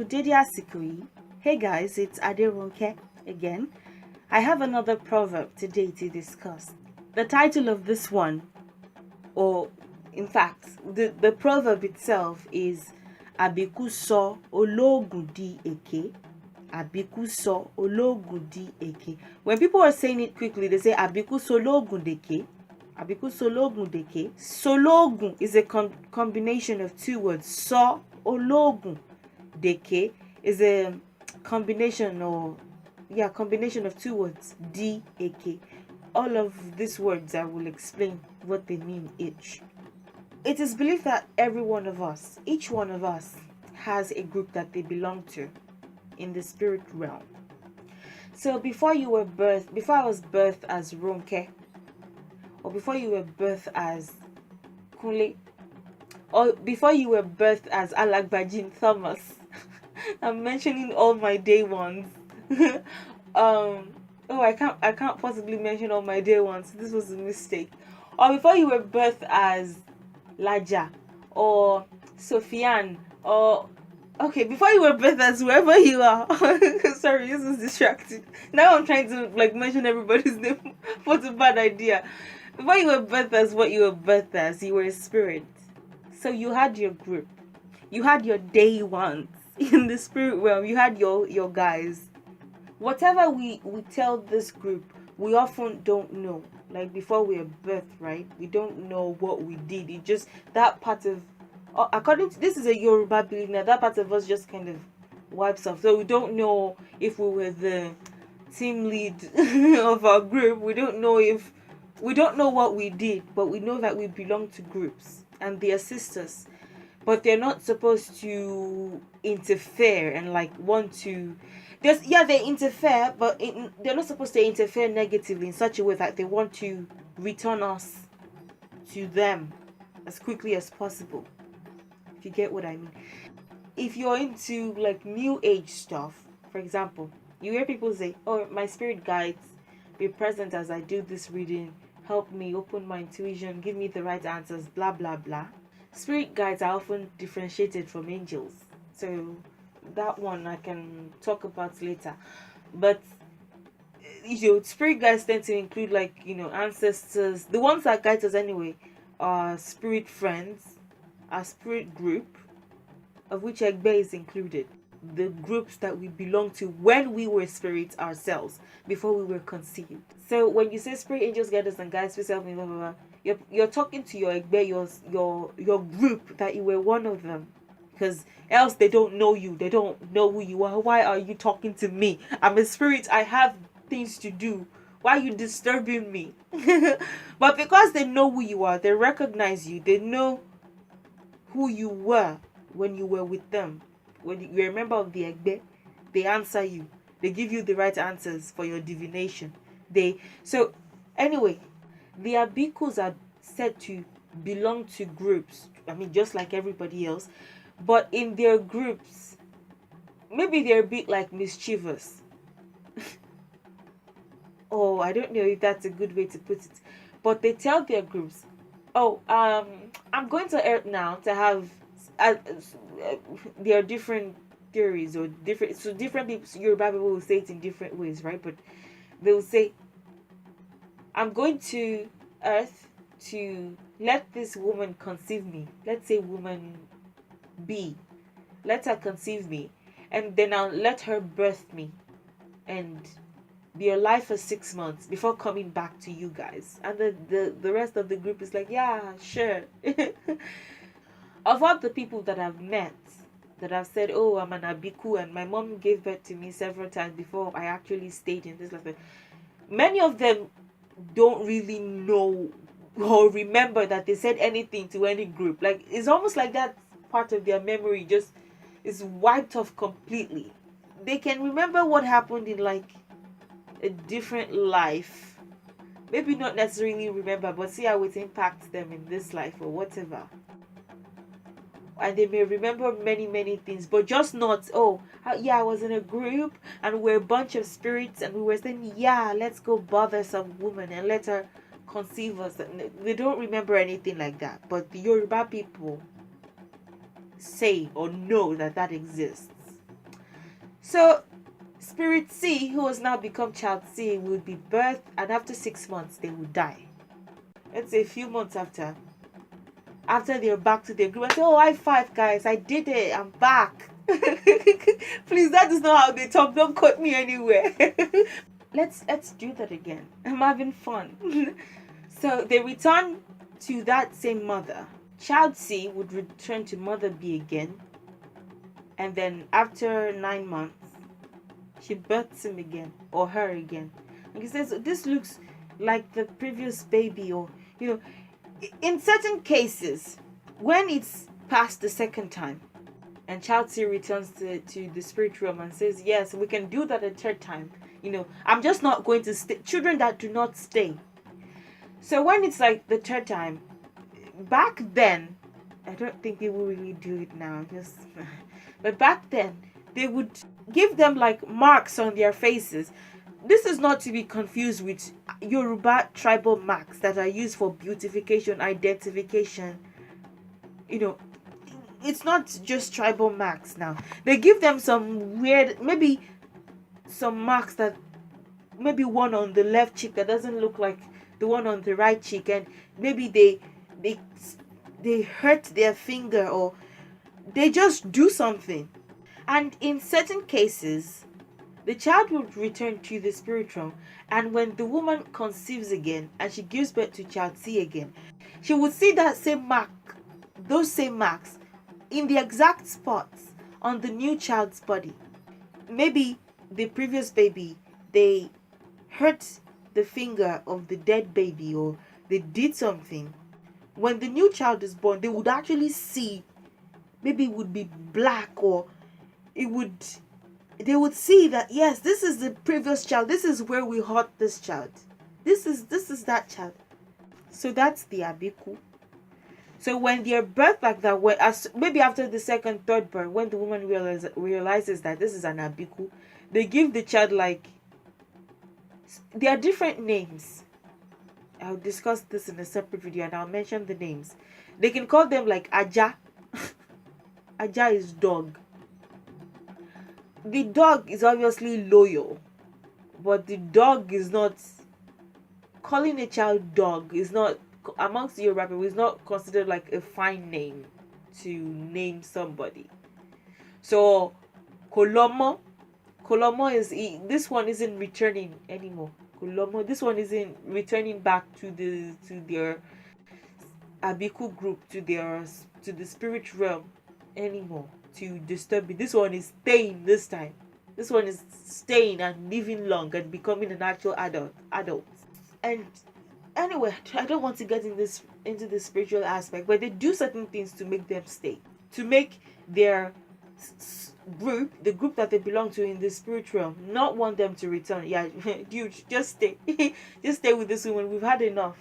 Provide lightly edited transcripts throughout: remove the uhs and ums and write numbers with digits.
kú dédé àsìkò yìí. Hey guys, it's Aderonke again. I have another proverb today to discuss. The title of this one, or in fact, the proverb itself is Abiku sọ oloogun di deke. Abiku sọ oloogun di deke. When people are saying it quickly, they say Abiku soloogun deke. Abiku soloogun deke. Solóògùn is a combination of two words. Soloogun. Deke is a combination of two words. Deke. All of these words I will explain what they mean each. It is believed that each one of us has a group that they belong to in the spirit realm. So before I was birthed as Ronke, or before you were birthed as Kunle, or before you were birthed as Alagbajin Thomas, I'm mentioning all my day ones. I can't possibly mention all my day ones. This was a mistake. Or before you were birthed as Laja or Sofian, or before you were birthed as whoever you are. Sorry, this is distracting. Now I'm trying to mention everybody's name. What a bad idea. Before you were birthed as what you were birthed as, you were a spirit. So you had your group. You had your day ones in the spirit realm. You had your guys. Whatever we tell this group, we often don't know. Like before we were birthed, right? We don't know what we did. It just that part of according to this is a Yoruba belief now, that part of us just kind of wipes off. So we don't know if we were the team lead of our group. We don't know what we did, but we know that we belong to groups and they assist us. But they're not supposed to interfere and want to. They interfere, but they're not supposed to interfere negatively in such a way that they want to return us to them as quickly as possible. If you get what I mean. If you're into new age stuff, for example, you hear people say, "Oh, my spirit guides be present as I do this reading. Help me open my intuition, give me the right answers, blah blah blah." Spirit guides are often differentiated from angels, so that one I can talk about later. But spirit guides tend to include ancestors. The ones that guide us anyway are spirit friends, our spirit group, of which Egbe is included. The groups that we belong to when we were spirits ourselves, before we were conceived. So when you say spirit angels, guide us and guides, blah blah blah, you're talking to your Egbe, your group, that you were one of them. Because else they don't know you, they don't know who you are. Why are you talking to me? I'm a spirit, I have things to do. Why are you disturbing me? But because they know who you are, they recognize you, they know who you were when you were with them. When you're a member of the Egbe, they answer you. They give you the right answers for your divination. So anyway, the Abikus are said to belong to groups. I mean, just like everybody else. But in their groups, maybe they're a bit mischievous. I don't know if that's a good way to put it. But they tell their groups, I'm going to Earth now to have there are different theories or different people. Yoruba people will say it in different ways, right? But they will say, I'm going to Earth to let this woman conceive me. Let's say woman B. Let her conceive me, and then I'll let her birth me and be alive for 6 months before coming back to you guys. And the rest of the group is like, yeah, sure. Of all the people that I've met that have said, "Oh, I'm an Abiku and my mom gave birth to me several times before I actually stayed in this life," many of them don't really know or remember that they said anything to any group. It's almost like that part of their memory just is wiped off completely. They can remember what happened in a different life. Maybe not necessarily remember, but see how it impacts them in this life or whatever. And they may remember many things, but just not, I was in a group and we're a bunch of spirits and we were saying, yeah, let's go bother some woman and let her conceive us. They don't remember anything like that. But the Yoruba people say or know that exists. So Spirit C, who has now become Child C, would be birthed, and after 6 months they would die. Let's say a few months after they're back to their group and say, "Oh, high five, guys! I did it! I'm back." Please, that is not how they talk. Don't quote me anywhere. let's do that again. I'm having fun. So they return to that same mother. Child C would return to mother B again, and then after 9 months, she births him again, or her again. And he says, "This looks like the previous baby," or in certain cases, when it's past the second time, and Child C returns to the spirit realm and says, "Yes, we can do that a third time. I'm just not going to stay." Children that do not stay. So when it's like the third time, back then, I don't think they will really do it now. But back then, they would give them like marks on their faces. This is not to be confused with Yoruba tribal marks that are used for beautification, identification. It's not just tribal marks now. They give them some weird, maybe some marks that, maybe one on the left cheek that doesn't look like the one on the right cheek, and maybe they hurt their finger, or they just do something. And in certain cases, the child will return to the spirit realm, and when the woman conceives again and she gives birth to Child C again, she would see that same mark, those same marks, in the exact spots on the new child's body. Maybe the previous baby, they hurt the finger of the dead baby, or they did something. When the new child is born, they would actually see, maybe it would be black, or they would see that, yes, this is the previous child, this is where we hurt this child, this is that child. So that's the Abiku. So when they're birthed like that, maybe after the second, third birth, when the woman realizes that this is an Abiku, they give the child, like, there are different names. I'll discuss this in a separate video, and I'll mention the names. They can call them like Aja. Aja is dog. The dog is obviously loyal, but the dog is not, calling a child dog is not, amongst the Yoruba people, is not considered like a fine name to name somebody. So Kolomo is, this one isn't returning anymore. Kolomo, this one isn't returning back to their Abiku group, to the spirit realm anymore to disturb it. This one is staying this time. This one is staying and living long and becoming an actual adult. And anyway, I don't want to get into the spiritual aspect, but they do certain things to make them stay, to make their group, the group that they belong to in the spirit realm, not want them to return. Yeah, dude, just stay. Just stay with this woman. We've had enough.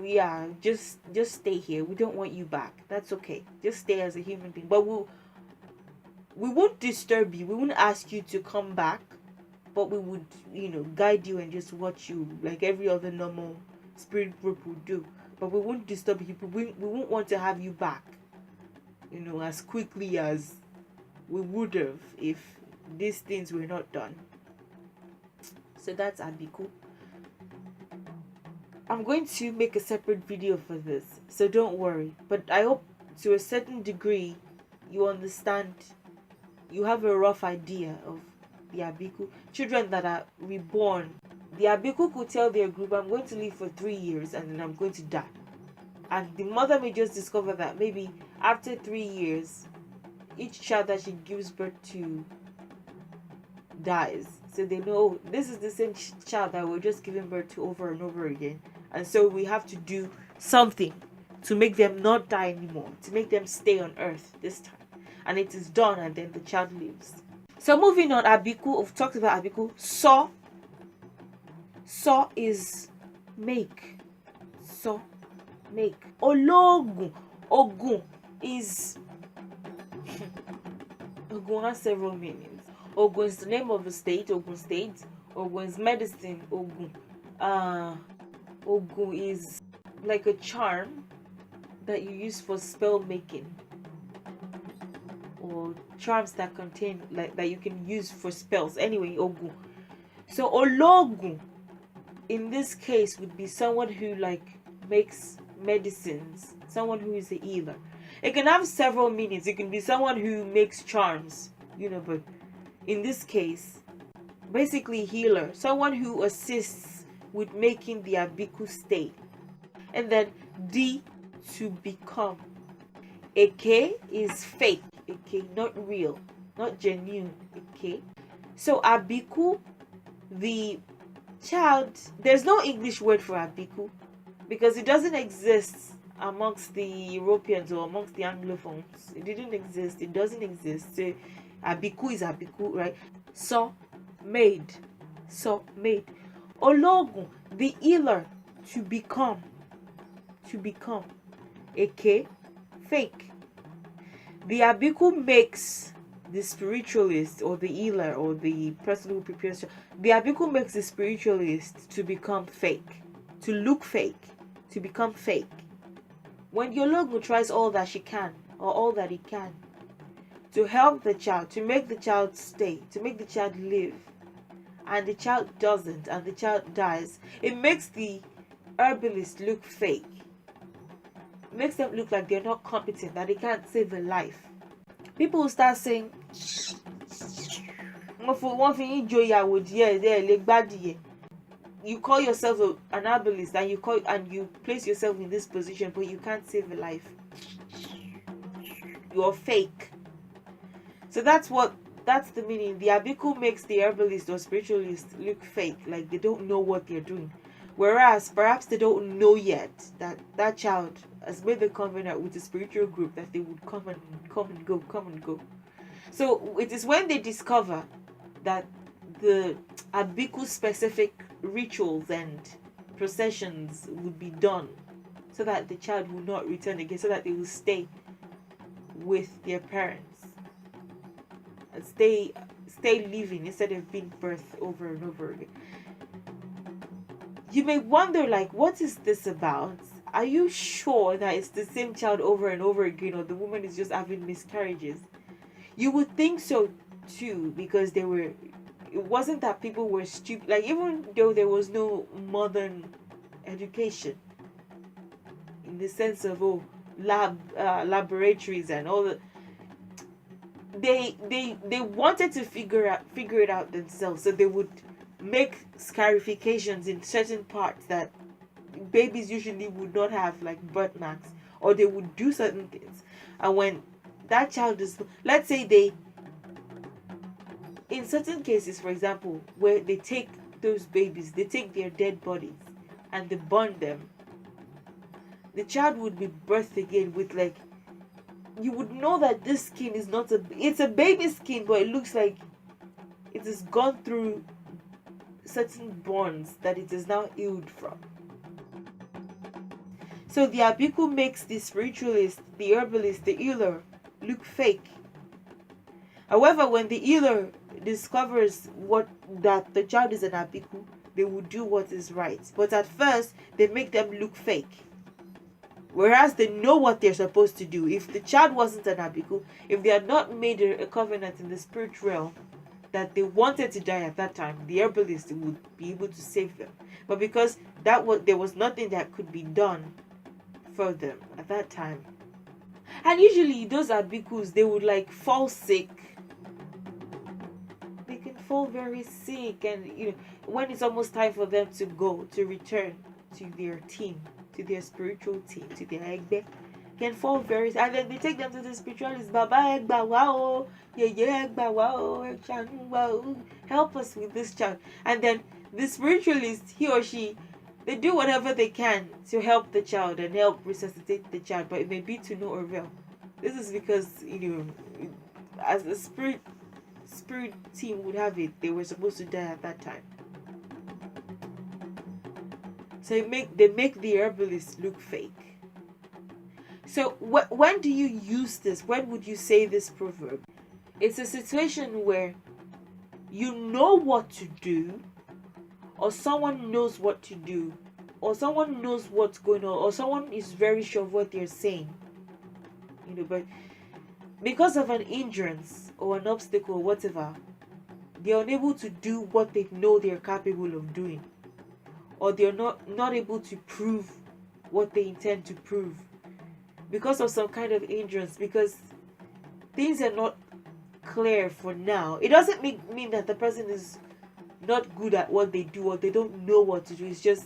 Yeah, just stay here. We don't want you back. That's okay. Just stay as a human being. But we won't disturb you. We won't ask you to come back, but we would, guide you and just watch you like every other normal spirit group would do. But we won't disturb you. We won't want to have you back, as quickly as we would have if these things were not done. So that's Abiku. I'm going to make a separate video for this, so don't worry. But I hope to a certain degree you understand, you have a rough idea of the Abiku. Children that are reborn, the Abiku could tell their group, "I'm going to live for 3 years and then I'm going to die." And the mother may just discover that maybe after 3 years, each child that she gives birth to dies. So they know this is the same child that we're just giving birth to over and over again. And so we have to do something to make them not die anymore, to make them stay on earth this time. And it is done, and then the child lives. So moving on, Abiku, we've talked about Abiku. So is make. So, make. Oloogun. Ogun is... Ogun has several meanings. Ogun is the name of the state, Ogun State. Ogun is medicine, Ogun. Ogun is like a charm that you use for spell making. or charms that contain like that you can use for spells. Anyway, ogun. So oloogun in this case would be someone who like makes medicines, someone who is a healer. It can have several meanings. It can be someone who makes charms, but in this case, basically healer, someone who assists with making the Abiku stay. And then D, to become. Eke is fake. Eke, not real, not genuine. Eke. So Abiku, the child, there's no English word for Abiku because it doesn't exist amongst the Europeans or amongst the Anglophones. It didn't exist. It doesn't exist. So Abiku is Abiku, right? So made. So made. Oloogun, the healer, to become. To become. Eke, fake. The Abiku makes the spiritualist or the healer or the person who prepares. The Abiku makes the spiritualist to become fake, to look fake, to become fake. When the oloogun tries all that she can or all that he can to help the child, to make the child stay, to make the child live, and the child doesn't, and the child dies, it makes the herbalist look fake. It makes them look like they're not competent, that they can't save a life. People will start saying, you call yourself an herbalist and you place yourself in this position, but you can't save a life. You're fake. So that's the meaning. The Abiku makes the herbalist or spiritualist look fake, like they don't know what they're doing. Whereas perhaps they don't know yet that child has made the covenant with the spiritual group that they would come and go. So it is when they discover that the Abiku specific rituals and processions would be done so that the child will not return again, so that they will stay with their parents and stay living instead of being birthed over and over again. You may wonder, like, what is this about? Are you sure that it's the same child over and over again, or the woman is just having miscarriages? You would think so too, because it wasn't that people were stupid. Like, even though there was no modern education in the sense of laboratories and all that, they wanted to figure it out themselves. So they would make scarifications in certain parts that babies usually would not have, like birth marks, or they would do certain things. And when that child is, let's say in certain cases, for example, where they take those babies, they take their dead bodies and they burn them, the child would be birthed again with, like, you would know that this skin is not it's a baby skin, but it looks like it has gone through certain bonds that it is now healed from. So the Abiku makes the spiritualist, the herbalist, the healer look fake. However, when the healer discovers that the child is an Abiku, they will do what is right. But at first, they make them look fake. Whereas they know what they're supposed to do. If the child wasn't an Abiku, if they had not made a covenant in the spirit realm that they wanted to die at that time, the herbalist would be able to save them. But because there was nothing that could be done for them at that time. And usually those Abikus, they would like fall sick. They can fall very sick, and when it's almost time for them to return to their team, to their spiritual team, to their egbe, can fall very, and then they take them to the spiritualist. Baba egba wow, yeah egba wow, help us with this child. And then the spiritualist, he or she, they do whatever they can to help the child and help resuscitate the child, but it may be to no avail. This is because as the spirit team would have it, they were supposed to die at that time. So they make the herbalist look fake. So when do you use this? When would you say this proverb? It's a situation where you know what to do, or someone knows what to do, or someone knows what's going on, or someone is very sure of what they're saying. But because of an hindrance or an obstacle or whatever, they're unable to do what they know they're capable of doing, or they're not able to prove what they intend to prove because of some kind of hindrance, because things are not clear for now. It doesn't mean that the person is not good at what they do or they don't know what to do. It's just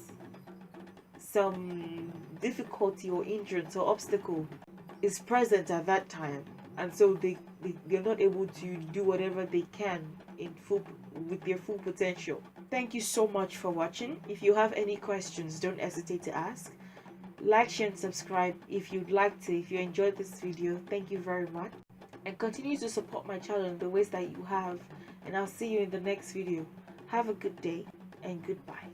some difficulty or hindrance or obstacle is present at that time, and so they're not able to do whatever they can with their full potential. Thank you so much for watching. If you have any questions, don't hesitate to ask. Like, share, and subscribe if you'd like to. If you enjoyed this video, thank you very much, and continue to support my channel in the ways that you have, and I'll see you in the next video. Have a good day and goodbye.